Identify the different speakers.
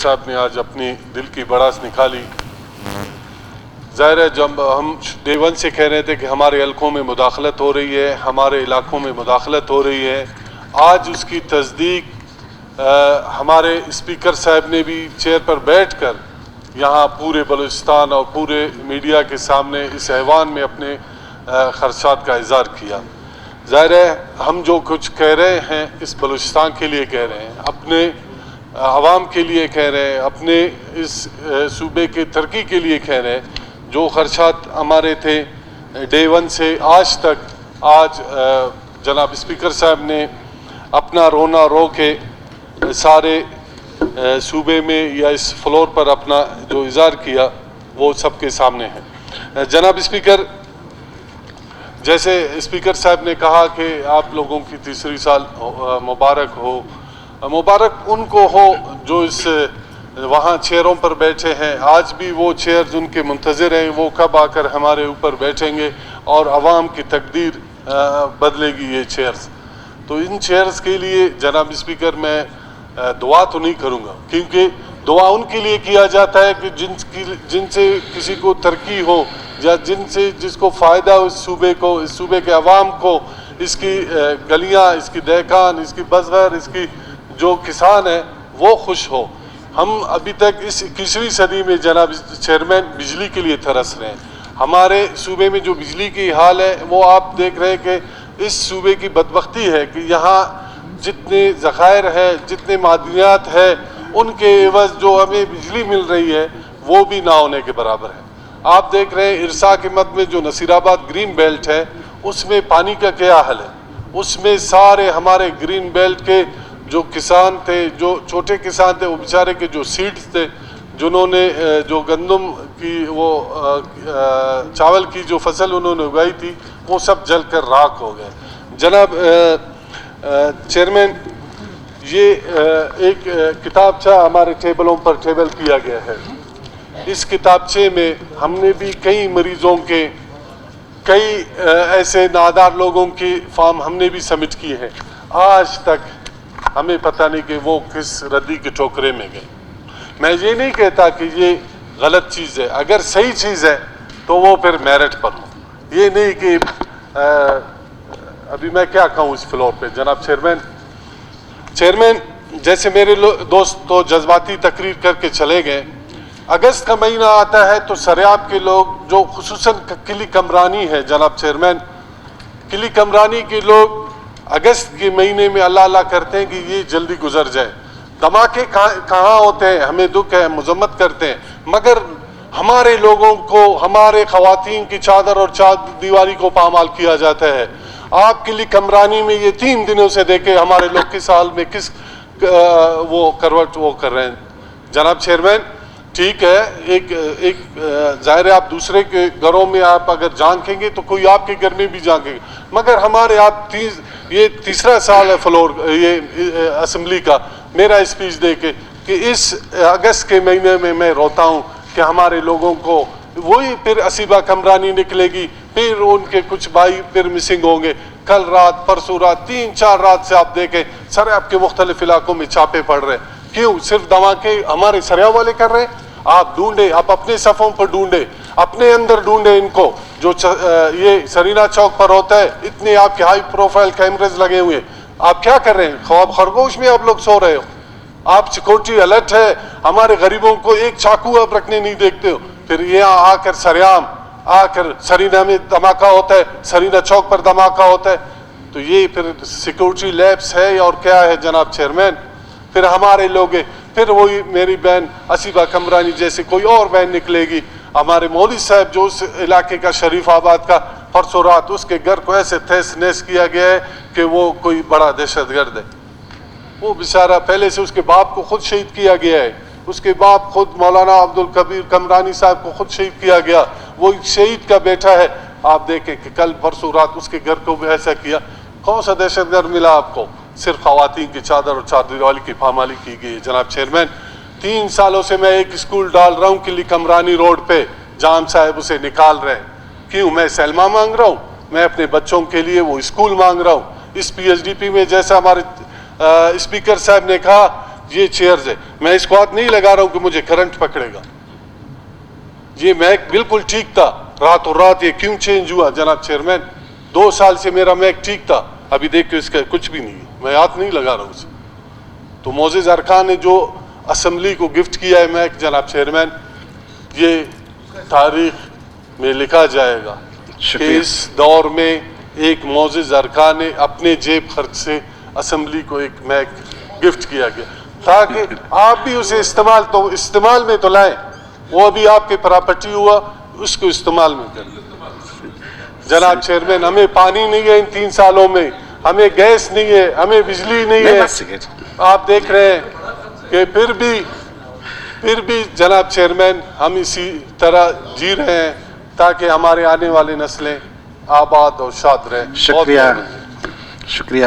Speaker 1: साहब ने आज अपनी दिल की भड़ास निकाली। ज़ाहिर है जब हम डे वन से कह रहे थे कि हमारे हल्कों में मुदाखलत हो रही है, हमारे इलाकों में मुदाखलत हो रही है, आज उसकी तस्दीक हमारे स्पीकर साहब ने भी चेयर पर बैठकर यहाँ पूरे बलूचिस्तान और पूरे मीडिया के सामने इस ऐवान में अपने खदशात का इज़हार किया। ज़ाहिर है हम जो कुछ कह रहे हैं इस बलूचिस्तान के लिए कह रहे हैं, अपने आवाम के लिए कह रहे हैं, अपने इस सूबे के तरक्की के लिए कह रहे हैं। जो खदशात हमारे थे डे वन से आज तक, आज जनाब स्पीकर साहब ने अपना रोना रो के सारे सूबे में या इस फ्लोर पर अपना जो इज़हार किया वो सबके सामने है। जनाब स्पीकर, जैसे स्पीकर साहब ने कहा कि आप लोगों की तीसरी साल मुबारक हो, मुबारक उनको हो जो इस वहाँ चेयरों पर बैठे हैं। आज भी वो चेयर्स उनके मुंतज़िर हैं, वो कब आकर हमारे ऊपर बैठेंगे और आवाम की तकदीर बदलेगी ये चेयर्स। तो इन चेयर्स के लिए जनाब स्पीकर मैं दुआ तो नहीं करूँगा, क्योंकि दुआ उनके लिए किया जाता है कि जिनसे किसी को तरक्की हो या जिसको फ़ायदा हो, इस सूबे को, इस सूबे के अवाम को, इसकी गलियाँ, इसकी दहकान, इसकी बज़गर, इसकी जो किसान है वो खुश हो। हम अभी तक इस 21वीं सदी में जनाब चेयरमैन बिजली के लिए तरस रहे हैं। हमारे सूबे में जो बिजली की हाल है वो आप देख रहे हैं कि इस सूबे की बदबख्ती है कि यहाँ जितने ज़खायर है, जितने मादनियात है, उनके एवज़ जो हमें बिजली मिल रही है वो भी ना होने के बराबर है। आप देख रहे हैं इरसा के मद में जो नसीराबाद ग्रीन बेल्ट है उसमें पानी का क्या हाल है। उसमें सारे हमारे ग्रीन बेल्ट के जो किसान थे, जो छोटे किसान थे, वो बेचारे के जो सीड्स थे, जिन्होंने जो गंदम की वो चावल की जो फसल उन्होंने उगाई थी वो सब जल कर राख हो गए। जनाब चेयरमैन, ये एक किताबचा हमारे टेबलों पर टेबल किया गया है। इस किताबचे में हमने भी कई मरीज़ों के, कई ऐसे नादार लोगों के फॉर्म हमने भी सबमिट किए हैं। आज तक हमें पता नहीं कि वो किस रद्दी के टोकरे में गए। मैं ये नहीं कहता कि ये गलत चीज़ है, अगर सही चीज़ है तो वो फिर मेरिट पर हो। ये नहीं कि अभी मैं क्या कहूँ इस फ्लोर पे। जनाब चेयरमैन, जैसे मेरे दोस्त तो जज्बाती तकरीर करके चले गए। अगस्त का महीना आता है तो सरियाब के लोग जो खुसूसन किली कमरानी है, जनाब चेयरमैन, किली कमरानी के लोग अगस्त के महीने में अल्लाह अल्लाह करते हैं कि ये जल्दी गुजर जाए। धमाके कहाँ होते हैं, हमें दुख है, मजम्मत करते हैं, मगर हमारे लोगों को, हमारे ख़वातीन की चादर और दीवारी को पामाल किया जाता है। आपके लिए कमरानी में ये 3 दिनों से देखे हमारे लोग किस हाल में, किस वो करवट वो कर रहे हैं। जनाब चेयरमैन, ठीक है, एक ज़ाहिर है आप दूसरे के घरों में आप अगर झांकेंगे तो कोई आपके घर में भी झांकेंगे, मगर हमारे आप ये तीसरा साल है फ्लोर ये असेंबली का मेरा स्पीच दे के कि इस अगस्त के महीने में मैं रोता हूँ कि हमारे लोगों को वही फिर असीबा कमरानी निकलेगी, फिर उनके कुछ भाई फिर मिसिंग होंगे। कल रात, परसों रात, 3-4 रात से आप देखें सर आपके मुख्तलिफ इलाकों में छापे पड़ रहे हैं। क्यों? सिर्फ धमाके हमारे सरिया वाले कर रहे हैं। आप ढूंढे, आप अपने सफ़ों पर ढूंढे, अपने अंदर ढूंढे इनको। जो ये सरीना चौक पर होता है, इतने आपके हाई प्रोफाइल कैमरेज लगे हुए, आप क्या कर रहे हैं? ख्वाब खरगोश में आप लोग सो रहे हो। आप सिक्योरिटी अलर्ट है, हमारे गरीबों को एक चाकू आप रखने नहीं देखते हो। फिर यहाँ आकर सरेआम आकर सरीना में धमाका होता है, सरीना चौक पर धमाका होता है। तो ये फिर सिक्योरिटी लैब्स है और क्या है जनाब चेयरमैन? फिर हमारे लोग, फिर वही मेरी बहन असीबा कमरानी जैसे कोई और बहन निकलेगी। हमारे मौलवी साहब जो उस इलाके का शरीफ आबाद का, परसों रात उसके घर को ऐसे तहस नहस किया गया है कि वो कोई बड़ा दहशतगर्द है। वो बेचारा पहले से उसके बाप को खुद शहीद किया गया है, उसके बाप खुद मौलाना अब्दुल कबीर कमरानी साहब को खुद शहीद किया गया, वो शहीद का बेटा है। आप देखें कि कल परसों रात उसके घर को भी ऐसा किया। कौन सा दहशतगर्द मिला आपको? सिर्फ ख़वातीन की चादर और चारदीवारी की पामाली की गई है। जनाब चेयरमैन, 3 सालों से मैं एक स्कूल डाल रहा हूँ किली कमरानी रोड पे, जाम साहब उसे निकाल रहे हैं। क्यों? मैं सैलमा मांग रहा हूँ, मैं अपने बच्चों के लिए वो स्कूल मांग रहा हूँ। इस PHDP में जैसा हमारे स्पीकर साहब ने कहा یہ چیئرز ہے. میں اس کو ہاتھ نہیں لگا رہا ہوں کہ مجھے کرنٹ پکڑے گا. یہ میک بالکل ٹھیک تھا. راتوں رات یہ کیوں چینج ہوا جناب چیئرمین؟ 2 سال سے میرا میک ٹھیک تھا. ابھی دیکھ کے اس کا کچھ بھی نہیں ہے. میں ہاتھ نہیں لگا رہا ہوں اسے. تو معزز ارکان نے جو اسمبلی کو گفٹ کیا ہے میک جناب چیئرمین، یہ تاریخ میں لکھا جائے گا کہ اس دور میں ایک معزز ارکان نے اپنے جیب خرچ سے اسمبلی کو ایک میک گفٹ کیا گیا، تاکہ آپ بھی اسے استعمال میں تو لائیں. وہ ابھی آپ کے پراپرٹی ہوا، اس کو استعمال میں کریں. جناب چیئرمین، ہمیں پانی نہیں ہے ان 3 سالوں میں، ہمیں گیس نہیں ہے، ہمیں بجلی نہیں ہے. آپ دیکھ رہے ہیں کہ پھر بھی جناب چیئرمین ہم اسی طرح جی رہے ہیں تاکہ ہمارے آنے والی نسلیں آباد اور شاد رہیں.
Speaker 2: شکریہ. شکریہ.